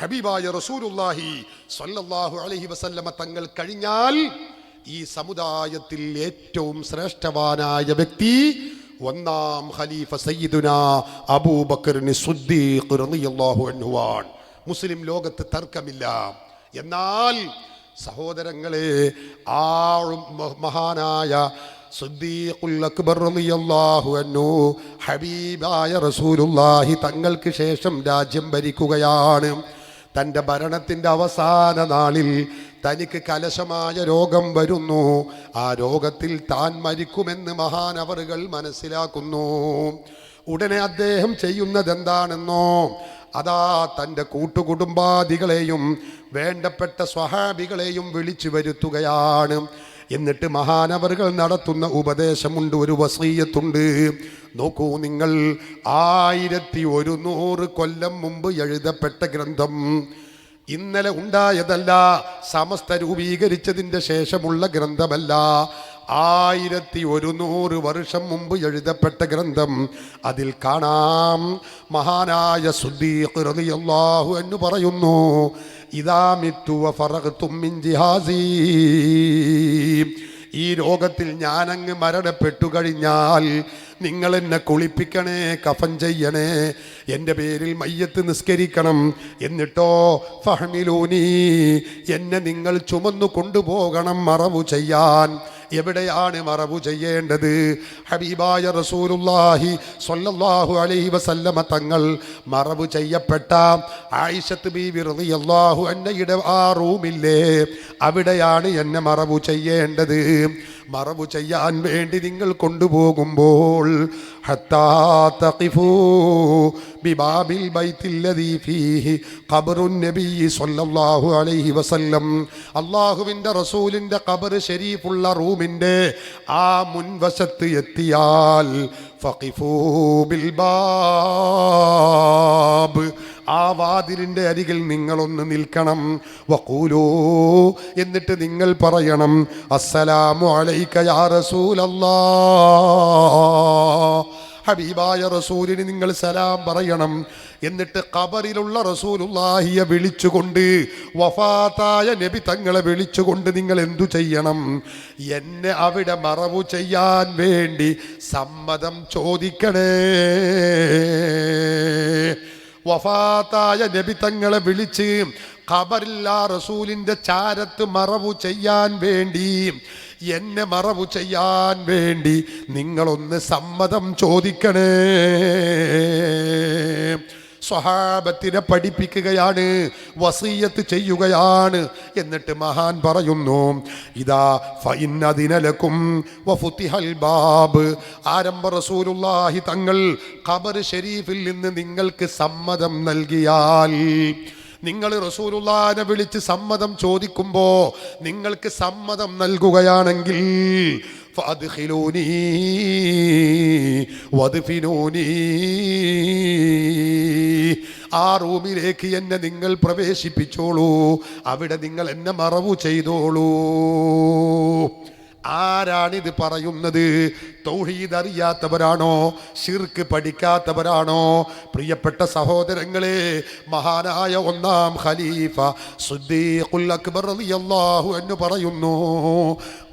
ഹബീബായ റസൂലുള്ളാഹി സ്വല്ലല്ലാഹു അലൈഹി വസല്ലമ തങ്ങൾ കഴിഞ്ഞാൽ ഈ സമുദായത്തിൽ ഏറ്റവും ശ്രേഷ്ഠവാനായ വ്യക്തി ഒന്നാം ഖലീഫ സയ്യിദുനാ അബൂബക്കറിന് സിദ്ദീഖ് റളിയല്ലാഹു അൻഹു ആണ്. മുസ്ലിം ലോകത്ത് തർക്കമില്ല. എന്നാൽ സഹോദരങ്ങളെ, ആ മഹാനായ സിദ്ദീഖുൽ അക്ബർ റളിയല്ലാഹു അൻഹു ഹബീബായ റസൂലുള്ളാഹി തങ്ങൾക്ക് ശേഷം രാജ്യം ഭരിക്കുകയാണ്. തൻ്റെ ഭരണത്തിൻ്റെ അവസാന നാളിൽ തനിക്ക് കലശമായ രോഗം വരുന്നു. ആ രോഗത്തിൽ താൻ മരിക്കുമെന്ന് മഹാനവറുകൾ മനസ്സിലാക്കുന്നു. ഉടനെ അദ്ദേഹം ചെയ്യുന്നത് എന്താണെന്നോ, അതാ തൻ്റെ കൂട്ടുകുടുംബാദികളെയും വേണ്ടപ്പെട്ട സ്വഹാബികളെയും വിളിച്ചു വരുത്തുകയാണ്. എന്നിട്ട് മഹാനവറുകൾ നടത്തുന്ന ഉപദേശമുണ്ട്, ഒരു വസീയത്തുണ്ട്. നോക്കൂ നിങ്ങൾ, 1100 കൊല്ലം മുമ്പ് എഴുതപ്പെട്ട ഗ്രന്ഥം, ഇന്നലെ ഉണ്ടായതല്ല, സമസ്ത രൂപീകരിച്ചതിൻ്റെ ശേഷമുള്ള ഗ്രന്ഥമല്ല. 1100 വർഷം മുമ്പ് എഴുതപ്പെട്ട ഗ്രന്ഥം. അതിൽ കാണാം, മഹാനായ സിദ്ദീഖ് റളിയല്ലാഹു അൻഹു പറയുന്നു, ഇദാ മിത്തു വഫറഗ്തും മിൻ ജിഹാസി, ഈ രോഗത്തിൽ ഞാനങ്ങ് മരണപ്പെട്ടു കഴിഞ്ഞാൽ നിങ്ങൾ എന്നെ കുളിപ്പിക്കണേ, കഫൻ ചെയ്യണേ, എൻ്റെ പേരിൽ മയ്യത്ത് നിസ്കരിക്കണം. എന്നിട്ടോ ഫഹ്മിലൂനി, എന്നെ നിങ്ങൾ ചുമന്നു കൊണ്ടുപോകണം മറവു ചെയ്യാൻ. എവിടെയാണ് മറവു ചെയ്യേണ്ടത്? ഹബീബായ റസൂലുള്ളാഹി സ്വല്ലല്ലാഹു അലൈഹി വസല്ലമ തങ്ങൾ മറവു ചെയ്യപ്പെട്ട ആയിഷത്ത് ബീവി റളിയല്ലാഹു അൻഹയുടെ ആ റൂമില്ലേ, അവിടെയാണ് എന്നെ മറവു ചെയ്യേണ്ടത്. മറവു ചെയ്യാൻ വേണ്ടി നിങ്ങൾ കൊണ്ടുപോകുമ്പോൾ ഹത്താ തഖിഫൂ ബിബാബിൽ ബൈത്തില്ലദീ ഫീഹി ഖബ്റുൻ നബി സ്വല്ലല്ലാഹു അലൈഹി വസല്ലം, അല്ലാഹുവിൻ്റെ റസൂലിൻ്റെ ഖബർ ശരീഫുള്ള റൂമിൻ്റെ ആ മുൻവശത്ത് എത്തിയാൽ ഫഖിഫൂ ബിൽ ബാബ്, ആ വാതിലിൻ്റെ അരികിൽ നിങ്ങളൊന്ന് നിൽക്കണം. വഖൂലൂ, എന്നിട്ട് നിങ്ങൾ പറയണം, അസ്സലാമു അലൈക യാ റസൂലല്ലാഹ്, ഹബീബായ റസൂലിന് നിങ്ങൾ സലാം പറയണം. എന്നിട്ട് ഖബറിലുള്ള റസൂലുള്ളാഹിയെ വിളിച്ചുകൊണ്ട്, വഫാത്തായ നബി തങ്ങളെ വിളിച്ചുകൊണ്ട് നിങ്ങൾ എന്തു ചെയ്യണം? എന്നെ അവിടെ മറവു ചെയ്യാൻ വേണ്ടി സമ്മതം ചോദിക്കണേ. വഫാത്തായ നബി തങ്ങളെ വിളിച്ച് ഖബറില്ലാ റസൂലിൻ്റെ ചാരത്ത് മറവു ചെയ്യാൻ വേണ്ടി, എന്നെ മറവു ചെയ്യാൻ വേണ്ടി നിങ്ങളൊന്ന് സമ്മതം ചോദിക്കണേ. സ്വഹാബത്തിനെ പഠിപ്പിക്കുകയാണ്, വസിയ്യത്ത് ചെയ്യുകയാണ്. എന്നിട്ട് മഹാൻ പറയുന്നു, ഇദാ ഫഇന്നദിന ലക്കും വഫുതിഹൽ ബാബ്, ആരംഭ റസൂലുള്ളാഹി തങ്ങൾ ഖബർ ഷരീഫിൽ നിന്ന് നിങ്ങൾക്ക് സമ്മതം നൽകിയാൽ, നിങ്ങൾ റസൂലുള്ളാഹിനെ വിളിച്ച് സമ്മതം ചോദിക്കുമ്പോൾ നിങ്ങൾക്ക് സമ്മതം നൽകുകയാണെങ്കിൽ, ഫഅദ്ഖിലൂനി വദ്ഫിനൂനി, ആ റൂമിലേക്ക് എന്നെ നിങ്ങൾ പ്രവേശിപ്പിച്ചോളൂ, അവിടെ നിങ്ങൾ എന്നെ മറവു ചെയ്തോളൂ. ആരാണിത് പറയുന്നത്? തൗഹീദ് അറിയാത്തവരാണോ? ശിർക്ക് പഠിക്കാത്തവരാണോ? പ്രിയപ്പെട്ട സഹോദരങ്ങളെ, മഹാനായ ഒന്നാം ഖലീഫ സിദ്ദീഖുൽ അക്ബർ റളിയല്ലാഹു അൻഹു പറയുന്നു,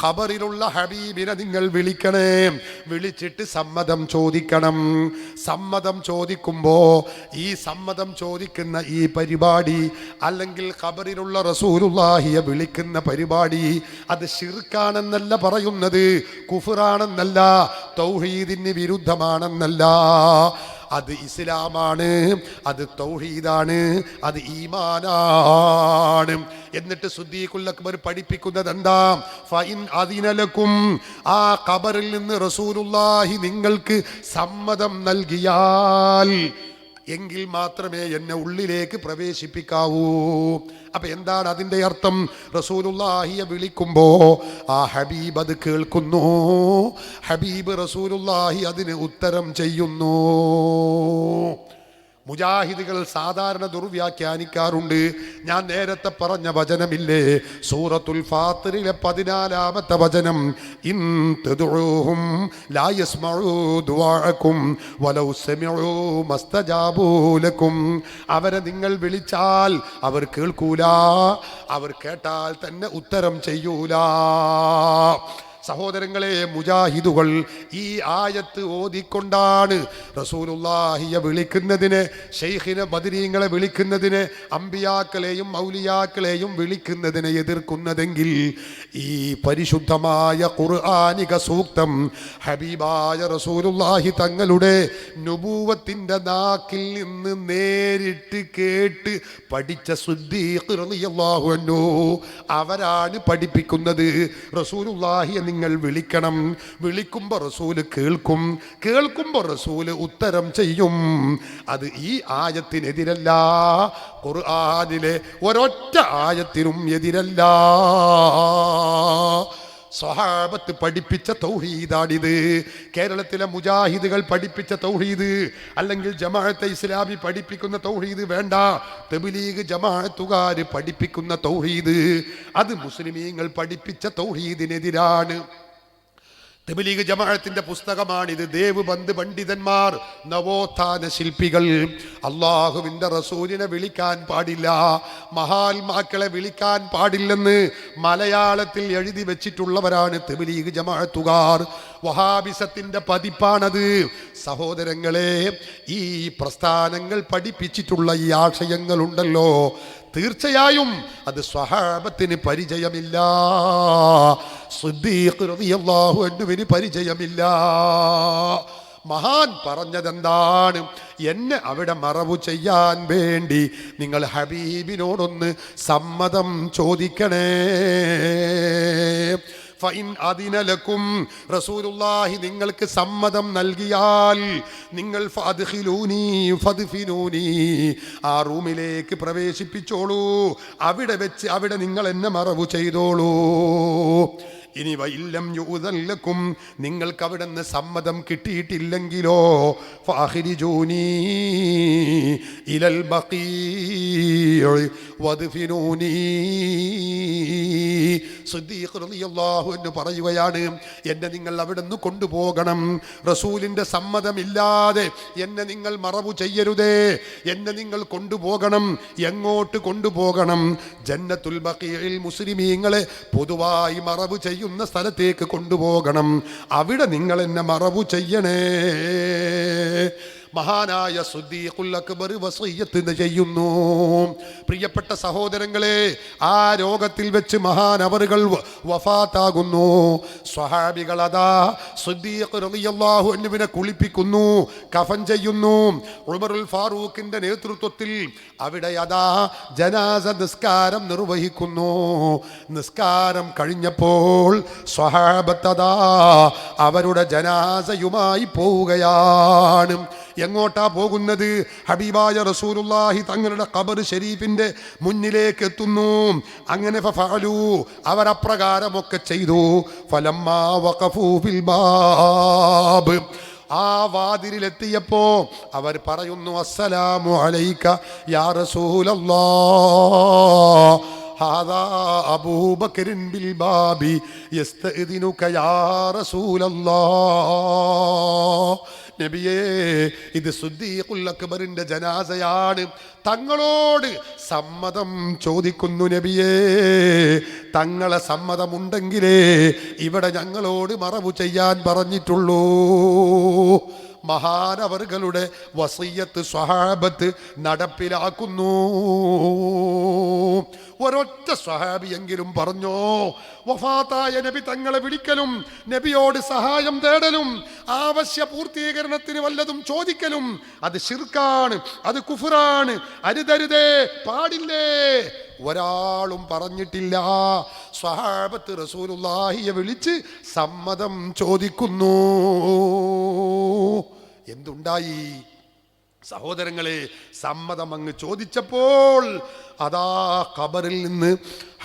ഖബറിലുള്ള ഹബീബിനെ നിങ്ങൾ വിളിക്കണേ, വിളിച്ചിട്ട് സമ്മതം ചോദിക്കണം. സമ്മതം ചോദിക്കുമ്പോൾ ഈ സമ്മതം ചോദിക്കുന്ന ഈ പരിപാടി, അല്ലെങ്കിൽ ഖബറിലുള്ള റസൂലുള്ളാഹിയെ വിളിക്കുന്ന പരിപാടി, അത് ശിർക്കാണെന്നല്ല പറയുന്നത്, കുഫ്റാണെന്നല്ല, തൗഹീദിന് വിരുദ്ധമാണെന്നല്ല, അത് ഇസ്ലാമാണ്, അത് തൗഹീദാണ്, അത് ഈമാനാണ്. എന്നിട്ട് സിദ്ദീഖുൽ അക്ബർ പഠിപ്പിക്കുന്നത് എന്താ? ഫഇൻ അദിന ലക്കും, ആ ഖബറിൽ നിന്ന് റസൂലുള്ളാഹി നിങ്ങൾക്ക് സമ്മതം നൽകിയാൽ, എങ്കിൽ മാത്രമേ എന്നെ ഉള്ളിലേക്ക് പ്രവേശിപ്പിക്കാവൂ. അപ്പൊ എന്താണ് അതിൻ്റെ അർത്ഥം? റസൂലുള്ളാഹിയെ വിളിക്കുമ്പോ ആ ഹബീബ് അത് കേൾക്കുന്നു, ഹബീബ് റസൂലുള്ളാഹി അതിന് ഉത്തരം ചെയ്യുന്നു. മുജാഹിദുകൾ സാധാരണ ദുർവ്യാഖ്യാനിക്കാറുണ്ട്. ഞാൻ നേരത്തെ പറഞ്ഞ വചനമില്ലേ, സൂറത്തുൽ ഫാത്തിറിലെ 14-ാമത്തെ വചനം, ഇൻ തദ്ഉഹും ലാ യസ്മഉ ദുആഅക്കും വലൗ സമിഉ മസ്തജാബൂ ലക്കും. അവരെ നിങ്ങൾ വിളിച്ചാൽ അവർ കേൾക്കൂല, അവർ കേട്ടാൽ തന്നെ ഉത്തരം ചെയ്യൂല. സഹോദരങ്ങളെ, മുജാഹിദുകൾ ഈ ആയത്ത് ഓതിക്കൊണ്ടാണ് റസൂലുള്ളാഹിയെ വിളിക്കുന്നതിന്, ശൈഖിനെ ബദരീങ്ങളെ വിളിക്കുന്നതിന്, അമ്പിയാക്കളെയും ഔലിയാക്കളെയും വിളിക്കുന്നതിനെ എതിർക്കുന്നതെങ്കിൽ ഈ പരിശുദ്ധമായ ഖുർആനിക സൂക്തം ഹബീബായ റസൂലുള്ളാഹി തങ്ങളുടെ നുബൂവത്തിന്റെ നാക്കിൽ നിന്ന് നേരിട്ട് കേട്ട് പഠിച്ച സിദ്ദീഖ് റളിയല്ലാഹു അൻഹു അവരാണ് പഠിപ്പിക്കുന്നത്. റസൂലുള്ളാഹിയെ നിങ്ങൾ വിളിക്കണം, വിളിക്കുമ്പോൾ റസൂല് കേൾക്കും, കേൾക്കുമ്പോൾ റസൂല് ഉത്തരം ചെയ്യും. അത് ഈ ആയത്തിനെതിരല്ല, ഖുർആനിലെ ഒരൊറ്റ ആയത്തിനും എതിരല്ല. സ്വഹാബത്ത് പഠിപ്പിച്ച തൗഹീദാണിത്. കേരളത്തിലെ മുജാഹിദുകൾ പഠിപ്പിച്ച തൗഹീദ്, അല്ലെങ്കിൽ ജമാഅത്തെ ഇസ്ലാമി പഠിപ്പിക്കുന്ന തൗഹീദ് വേണ്ട, തബ്ലീഗ് ജമാഅത്തുകാർ പഠിപ്പിക്കുന്ന തൗഹീദ്, അത് മുസ്ലിമീങ്ങൾ പഠിപ്പിച്ച തൗഹീദിനെതിരാണ്. തബ്ലീഗ് ജമാഅത്തിന്റെ പുസ്തകമാണിത്. ദേവ്ബന്ദ് പണ്ഡിതന്മാർ, നവോത്ഥാന ശില്പികൾ, അള്ളാഹുവിൻ്റെ റസൂലിനെ വിളിക്കാൻ പാടില്ല, മഹാത്മാക്കളെ വിളിക്കാൻ പാടില്ലെന്ന് മലയാളത്തിൽ എഴുതി വെച്ചിട്ടുള്ളവരാണ് തബ്ലീഗ് ജമാഅത്തുകാർ. വഹാബിസത്തിന്റെ പതിപ്പാണത്. സഹോദരങ്ങളെ, ഈ പ്രസ്ഥാനങ്ങൾ പഠിപ്പിച്ചിട്ടുള്ള ഈ ആശയങ്ങളുണ്ടല്ലോ, തീർച്ചയായും അത് സ്വഹാബത്തിന് പരിചയമില്ല, സിദ്ദീഖ് റളിയല്ലാഹു അൻഹുവിന് പരിചയമില്ല. മഹാൻ പറഞ്ഞതെന്താണ്? എന്നെ അവിടെ മറവു ചെയ്യാൻ വേണ്ടി നിങ്ങൾ ഹബീബിനോടൊന്ന് സമ്മതം ചോദിക്കണേ. ഫഇൻ അദിനലക്കും, റസൂലുള്ളാഹി നിങ്ങൾക്ക് സമ്മതം നൽകിയാൽ, നിങ്ങൾ ഫദ്ഖിലൂനി ഫദ്ഫിനൂനി, ആ റൂമിലേക്ക് പ്രവേശിപ്പിച്ചോളൂ, അവിടെ വെച്ച് അവിടെ നിങ്ങൾ എന്നെ മറവു ചെയ്തോളൂ. ഇനി വഇല്ലം യുദല്ലക്കും, നിങ്ങൾക്ക് അവിടെ നിന്ന് സമ്മതം കിട്ടിയിട്ടില്ലെങ്കിലോ, ഫഅഖ്രിജൂനി ഇലൽ ബഖീഅ് വദ്ഫിനൂനി. സിദ്ദീഖ് റളിയല്ലാഹു അൻഹു പറയുകയാണ്, എന്നെ നിങ്ങൾ അവിടെ നിന്ന് കൊണ്ടുപോകണം, റസൂലിൻ്റെ സമ്മതമില്ലാതെ എന്നെ നിങ്ങൾ മറവു ചെയ്യരുതേ, എന്നെ നിങ്ങൾ കൊണ്ടുപോകണം. എങ്ങോട്ട് കൊണ്ടുപോകണം? ജന്നത്തുൽ ബഖീഇൽ മുസ്ലിമീങ്ങളെ പൊതുവായി മറവു ചെയ്യുന്ന സ്ഥലത്തേക്ക് കൊണ്ടുപോകണം, അവിടെ നിങ്ങൾ എന്നെ മറവു ചെയ്യണേ. മഹാനായ സിദ്ദീഖുൽ അക്ബർ വസിയ്യത്ത് ചെയ്യുന്നു. പ്രിയപ്പെട്ട സഹോദരങ്ങളെ, ആ രോഗത്തിൽ വെച്ച് മഹാനവറുകൾ വഫാത്താകുന്നു. സ്വഹാബികൾ അതാ സിദ്ദീഖ് റളിയല്ലാഹു അൻഹുവിനെ കുളിപ്പിക്കുന്നു, കഫൻ ചെയ്യുന്നു. ഉമറുൽ ഫാറൂഖിന്റെ നേതൃത്വത്തിൽ അവിടെ അതാ ജനാസ നിസ്കാരം നിർവഹിക്കുന്നു. നിസ്കാരം കഴിഞ്ഞപ്പോൾ സ്വഹാബത്ത് അതാ അവരുടെ ജനാസയുമായി പോവുകയാണ്. എങ്ങോട്ടാ പോകുന്നത്? ഹബീബായ റസൂലുള്ളാഹി തങ്ങളുടെ ഖബർ ഷരീഫിന്റെ മുന്നിലേക്ക് എത്തുന്നു. അങ്ങനെ ഫഫഅലു, അവർ അപ്രകാരമൊക്കെ ചെയ്തു. ഫലമ്മാ വഖഫൂ ഫിൽ ബാബ്, ആ വാതിലിലെത്തിയപ്പോ അവർ പറയുന്നു, അസ്സലാമു അലൈക യാ റസൂലല്ലാഹ്, ഹാദാ അബൂബക്കറിൻ ബിൽ ബാബി യസ്തഅദിനുക യാ റസൂലല്ലാഹ്. നബിയേ, ഇത് സിദ്ദീഖുൽ അക്ബറിന്റെ ജനാസയാണ്, തങ്ങളോട് സമ്മതം ചോദിക്കുന്നു. നബിയേ, തങ്ങളെ സമ്മതമുണ്ടെങ്കിലേ ഇവിടെ ഞങ്ങളോട് മറവു ചെയ്യാൻ പറഞ്ഞിട്ടുള്ളൂ. മഹാനവറുകളുടെ വസിയ്യത്ത് സ്വഹാബത്ത് നടപ്പിലാക്കുന്നു. ഒരൊറ്റ സ്വഹാബിയെങ്കിലും പറഞ്ഞോ, വഫാത്തായ നബി തങ്ങളെ വിളിക്കലും, നബിയോട് സഹായം തേടലും, ആവശ്യ പൂർത്തീകരണത്തിന് വല്ലതും ചോദിക്കലും അത് ശിർക്കാണ്, അത് കുഫ്റാണ്, അരുതരുതേ, പാടില്ലേ, ഒരാളും പറഞ്ഞിട്ടില്ല. സ്വഹാബത്ത് റസൂലുള്ളാഹിയെ വിളിച്ച് സമ്മതം ചോദിക്കുന്നു. എന്തുണ്ടായി സഹോദരങ്ങളെ? സമ്മതം അങ്ങ് ചോദിച്ചപ്പോൾ അതാ ഖബറിൽ നിന്ന്,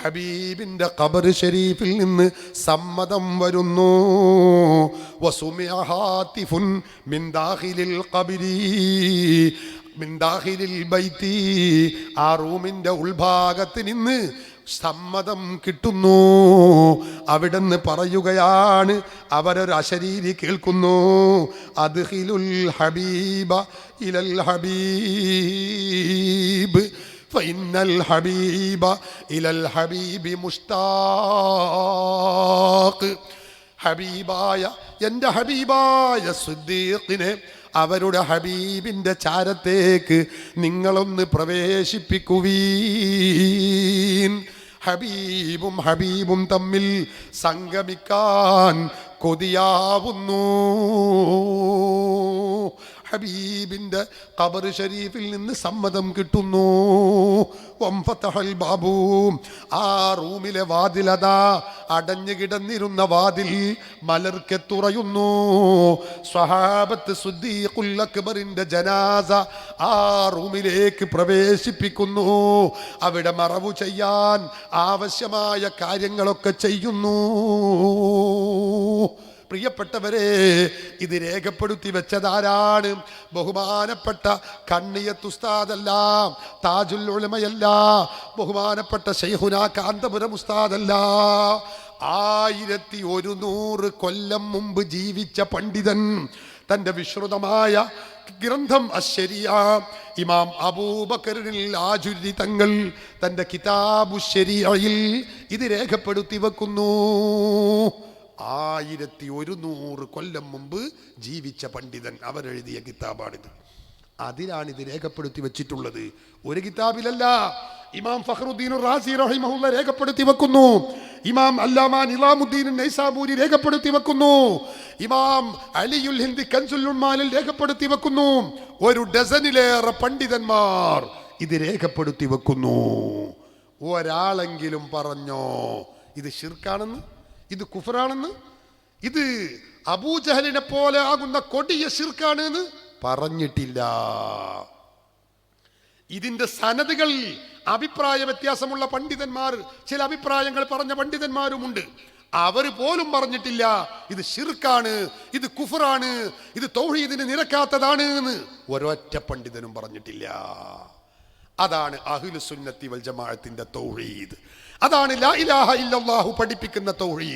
ഹബീബിന്റെ ഖബർ ഷരീഫിൽ നിന്ന് സമ്മതം വരുന്നു. വസുമിഅ ഹാതിഫുൻ മിൻ ദാഖിലിൽ ഖബരി, മിൻ ദാഖിലിൽ ബൈത്തി, ആ റൂമിന്റെ ഉൾഭാഗത്ത് നിന്ന് സമ്മതം കിട്ടുന്നു. അവിടുന്ന് പറയുകയാണ്, അവരൊരു അശരീരി കേൾക്കുന്നു, അദ്ഖിലുൽ ഹബീബ ഇലൽ ഹബീബ് ഫഇന്നൽ ഹബീബ ഇലൽ ഹബീബി മുഷ്താഖ്. ഹബീബായ എൻ്റെ ഹബീബായ സിദ്ദീഖിനെ അവരുടെ ഹബീബിൻ്റെ ചാരത്തേക്ക് നിങ്ങളൊന്ന് പ്രവേശിപ്പിക്കുവീൻ. ഹബീബും തമ്മിൽ സംഗമിക്കാൻ കൊതിയാവുന്നു. ഹബീബിൻ്റെ ഖബർ ഷരീഫിൽ നിന്ന് സമ്മതം കിട്ടുന്നു. വംഫതഹൽ ബാബു, ആ റൂമിലെ വാതിലതാ അടഞ്ഞു കിടന്നിരുന്ന വാതിൽ മലർക്കെ തുറയുന്നു. സ്വഹാബത്ത് സിദ്ദീഖുൽ അക്ബറിന്റെ ജനാസ ആ റൂമിലേക്ക് പ്രവേശിപ്പിക്കുന്നു. അവിടെ മറവു ചെയ്യാൻ ആവശ്യമായ കാര്യങ്ങളൊക്കെ ചെയ്യുന്നു. പ്രിയപ്പെട്ടവരെ, ഇത് രേഖപ്പെടുത്തി വെച്ചതാരാണ്? ബഹുമാനപ്പെട്ട കണ്ണിയത്ത് ഉസ്താദല്ല, താജുൽ ഉലമയല്ല, ബഹുമാനപ്പെട്ട ശൈഖുനാ കാന്തപുരം ഉസ്താദല്ല, 1100 കൊല്ലം മുമ്പ് ജീവിച്ച പണ്ഡിതൻ. തൻ്റെ വിശ്രുതമായ ഗ്രന്ഥം അശ്ശരിയ, ഇമാം അബൂബക്കറിൽ ആജുരി തങ്ങൾ തൻ്റെ കിതാബു ശരിയയിൽ ഇത് രേഖപ്പെടുത്തി വെക്കുന്നു. 1100 കൊല്ലം മുമ്പ് ജീവിച്ച പണ്ഡിതൻ അവരെഴുതിയ കിതാബാണിത്. അതിലാണിത് രേഖപ്പെടുത്തി വെച്ചിട്ടുള്ളത്. ഒരു കിതാബിലല്ല. ഇമാം ഫഖ്റുദ്ദീൻ റാസി റഹിമഹുല്ല രേഖപ്പെടുത്തി വെക്കുന്നു. ഇമാം അല്ലാമ നിസാമുദ്ദീൻ നൈസാബൂരി രേഖപ്പെടുത്തി വെക്കുന്നു. ഇമാം അലിയുൽ ഹിന്ദ് കൻസുൽ ഉമ്മാലിൽ രേഖപ്പെടുത്തി വെക്കുന്നു. ഒരു ഡസനിലേറെ പണ്ഡിതന്മാർ ഇത് രേഖപ്പെടുത്തി വെക്കുന്നു. ഒരാളെങ്കിലും പറഞ്ഞോ ഇത് ശിർക്കാണെന്ന്, ഇത് കുഫറാണെന്ന്, ഇത് അബൂജഹലിനെ പോലെ ആകുന്ന കൊടിയ ശിർക്കാണ് എന്ന് പറഞ്ഞിട്ടില്ല. ഇതിന്റെ സനദുകൾ അഭിപ്രായ വ്യത്യാസമുള്ള പണ്ഡിതന്മാർ, ചില അഭിപ്രായങ്ങൾ പറഞ്ഞ പണ്ഡിതന്മാരുമുണ്ട്. അവർ പോലും പറഞ്ഞിട്ടില്ല ഇത് ശിർക്കാണ്, ഇത് കുഫറാണ്, ഇത് തൗഹീദിന് നിരക്കാത്തതാണ് എന്ന് ഒരൊറ്റ പണ്ഡിതനും പറഞ്ഞിട്ടില്ല. അതാണ് അഹ്ലുസുന്നത്തി വൽ ജമാഅത്തിന്റെ തൗഹീദ്. അതാണ് ലാ ഇലാഹ ഇല്ലല്ലാഹു പഠിപ്പിക്കുന്ന തൗഹീദ്.